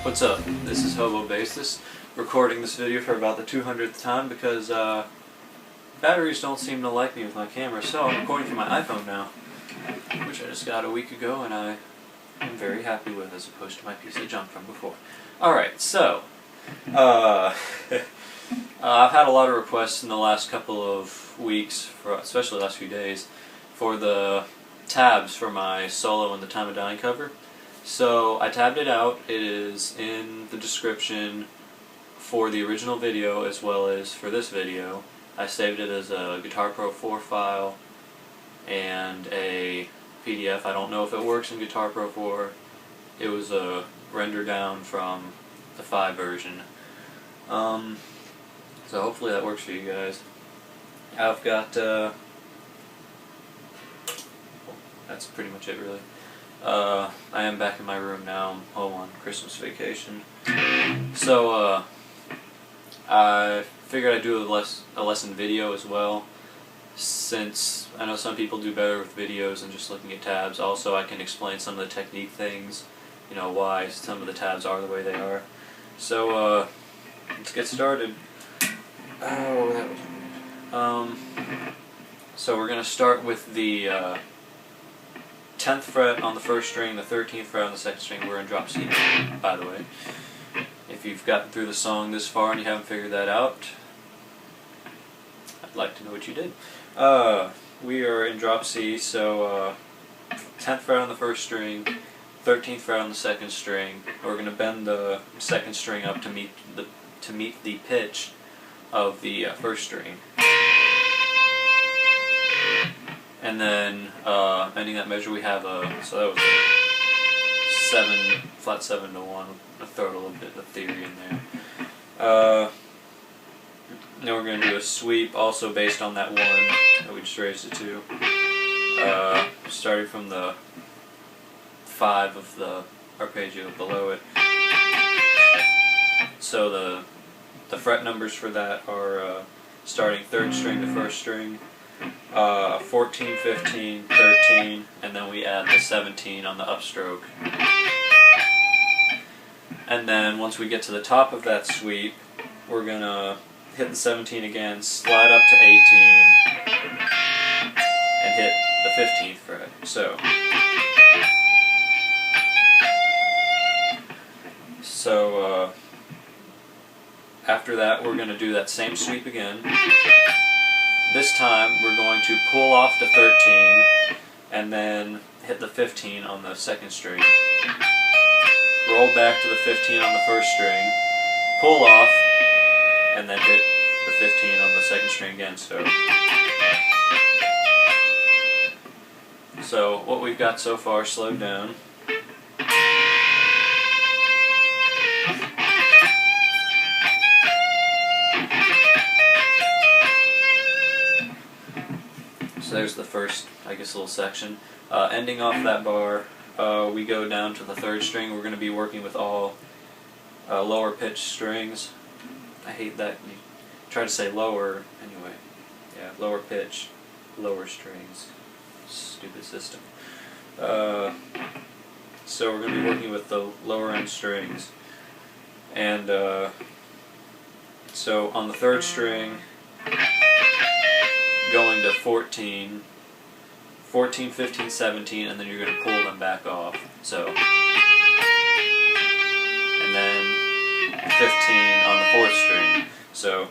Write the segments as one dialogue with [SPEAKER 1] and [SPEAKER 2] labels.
[SPEAKER 1] What's up? This is Hobo Basis, recording this video for about the 200th time because batteries don't seem to like me with my camera, so I'm recording from my iPhone now, which I just got a week ago and I am very happy with as opposed to my piece of junk from before. Alright, so, I've had a lot of requests in the last couple of weeks, especially the last few days, for the tabs for my Solo and the Time of Dying cover. So I tabbed it out. It is in the description for the original video as well as for this video. I saved it as a Guitar Pro 4 file and a PDF. I don't know if it works in Guitar Pro 4. It was a render down from the 5 version. So hopefully that works for you guys. I've got that's pretty much it really. I am back in my room now. I'm home on Christmas vacation. So, I figured I'd do a lesson video as well, since I know some people do better with videos than just looking at tabs. Also, I can explain some of the technique things, you know, why some of the tabs are the way they are. So, let's get started. Oh, that was weird. So we're going to start with the 10th fret on the first string, the 13th fret on the second string. We're in drop C, by the way. If you've gotten through the song this far and you haven't figured that out, I'd like to know what you did. We are in drop C, so 10th fret on the first string, 13th fret on the second string. We're going to bend the second string up to meet the pitch of the first string. And then, ending that measure, we have so that was a flat 7 to 1. I'll throw a little bit of theory in there. Then we're going to do a sweep, also based on that 1 that we just raised it to. Starting from the 5 of the arpeggio below it. So the fret numbers for that are starting 3rd string to 1st string. 14, 15, 13, and then we add the 17 on the upstroke. And then once we get to the top of that sweep, we're going to hit the 17 again, slide up to 18, and hit the 15th fret. So after that, we're going to do that same sweep again. This time we're going to pull off to 13 and then hit the 15 on the second string. Roll back to the 15 on the first string, pull off, and then hit the 15 on the second string again. So what we've got so far, slowed down. So there's the first, I guess, little section. Ending off that bar, we go down to the 3rd string. We're going to be working with all lower pitched strings. I hate that. You try to say lower, anyway. Yeah, lower pitch, lower strings. Stupid system. So we're going to be working with the lower end strings. And so on the 3rd string, going to 14, 15, 17, and then you're going to pull them back off. So, and then 15 on the 4th string. So,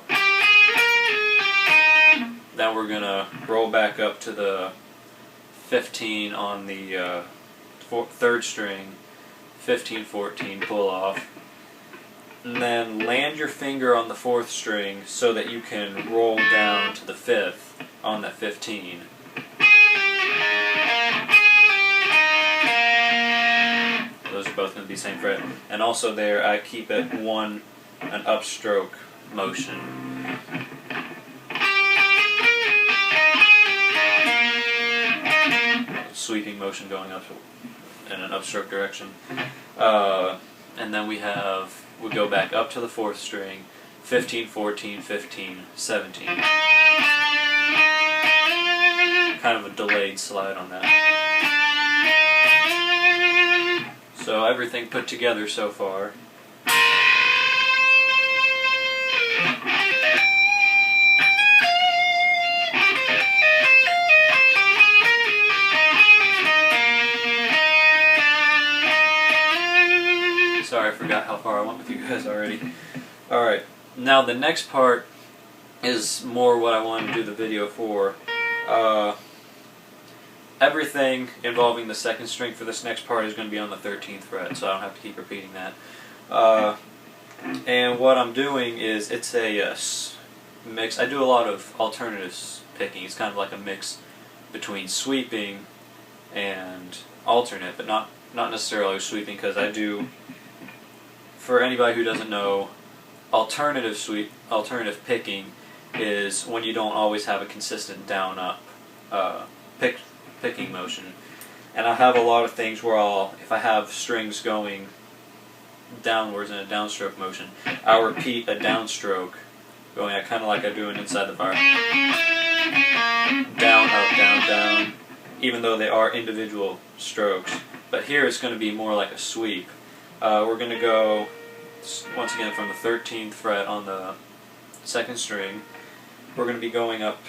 [SPEAKER 1] then we're going to roll back up to the 15 on the 3rd string, 15, 14, pull off. And then land your finger on the 4th string so that you can roll down to the 5th on that 15. Those are both going to be same fret. And also there, I keep it an upstroke motion. Sweeping motion going up in an upstroke direction. And then we go back up to the 4th string, 15, 14, 15, 17. Kind of a delayed slide on that. So everything put together so far, guys already. Alright, now the next part is more what I wanted to do the video for. Everything involving the second string for this next part is going to be on the 13th fret, so I don't have to keep repeating that. And what I'm doing is, it's a mix. I do a lot of alternatives picking. It's kind of like a mix between sweeping and alternate, but not necessarily sweeping, because I do, for anybody who doesn't know, alternative picking is when you don't always have a consistent down-up picking motion. And I have a lot of things where if I have strings going downwards in a downstroke motion, I'll repeat a downstroke going kind of like I do inside the bar. Down, up, down, down, even though they are individual strokes. But here it's going to be more like a sweep. We're going to go, once again, from the 13th fret on the second string. We're going to be going up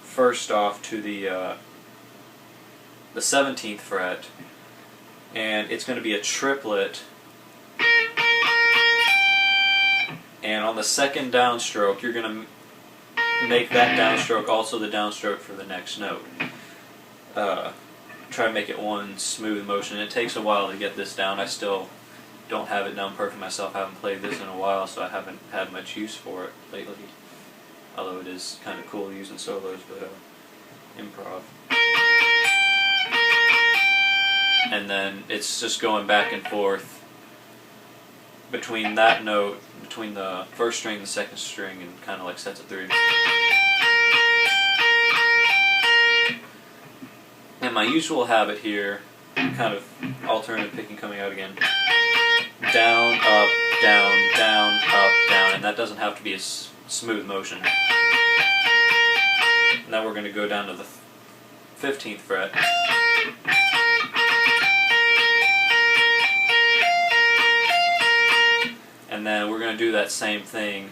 [SPEAKER 1] first off to the 17th fret, and it's going to be a triplet. And on the second downstroke, you're going to make that downstroke also the downstroke for the next note. Try to make it one smooth motion. It takes a while to get this down. I still don't have it down perfect myself. I haven't played this in a while, so I haven't had much use for it lately. Although it is kind of cool using solos, but improv. And then it's just going back and forth between that note, between the first string and the second string, and kind of like sets of three. And my usual habit here, kind of alternative picking coming out again, down, up, down, down, up, down, and that doesn't have to be a smooth motion. Now we're going to go down to the 15th fret. And then we're going to do that same thing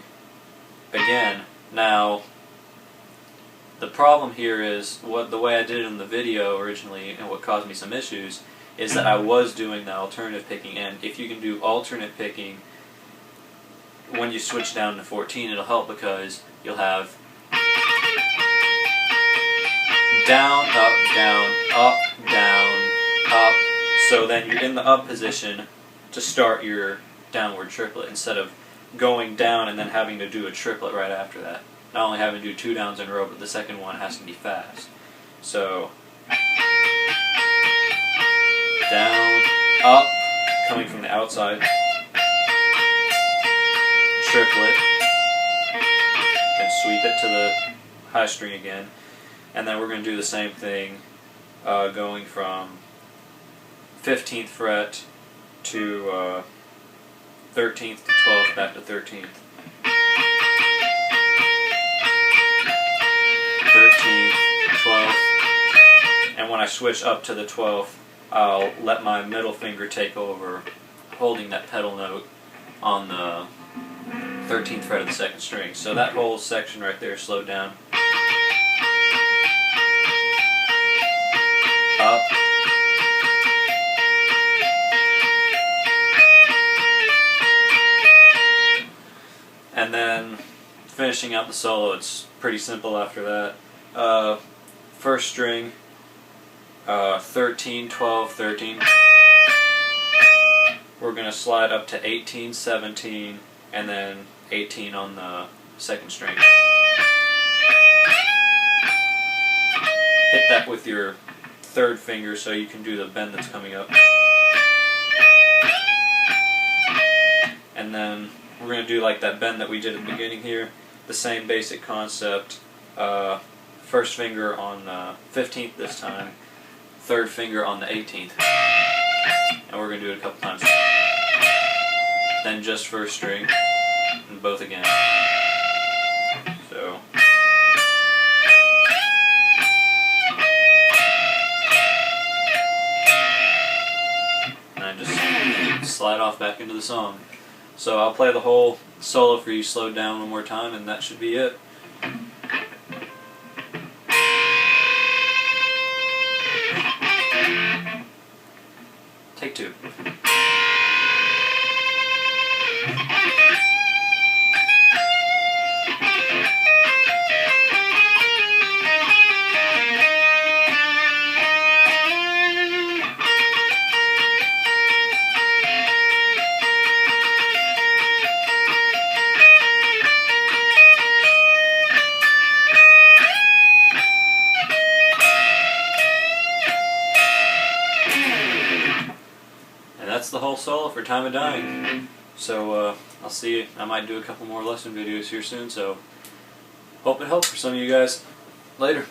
[SPEAKER 1] again. Now, the problem here is, the way I did it in the video originally, and what caused me some issues, is that I was doing the alternative picking, and if you can do alternate picking, when you switch down to 14, it'll help, because you'll have down, up, down, up, down, up, so then you're in the up position to start your downward triplet, instead of going down and then having to do a triplet right after that. Not only having to do 2 downs in a row, but the second one has to be fast. So, down, up, coming from the outside, triplet, and sweep it to the high string again. And then we're going to do the same thing, going from 15th fret to 13th to 12th, back to 13th. 13th, 12th, and when I switch up to the 12th, I'll let my middle finger take over, holding that pedal note on the 13th fret of the second string. So that whole section right there slowed down. Up. And then finishing out the solo, it's pretty simple after that. First string, 13, 12, 13. We're going to slide up to 18, 17, and then 18 on the second string. Hit that with your third finger so you can do the bend that's coming up. And then we're going to do like that bend that we did at the beginning here. The same basic concept. First finger on the 15th this time. Third finger on the 18th. And we're going to do it a couple times. Then just first string. And both again. So. And I just slide off back into the song. So I'll play the whole solo for you slowed down one more time, and that should be it. Take 2. Sol for Time of Dying. So I'll see you. I might do a couple more lesson videos here soon, so hope it helped for some of you guys. Later.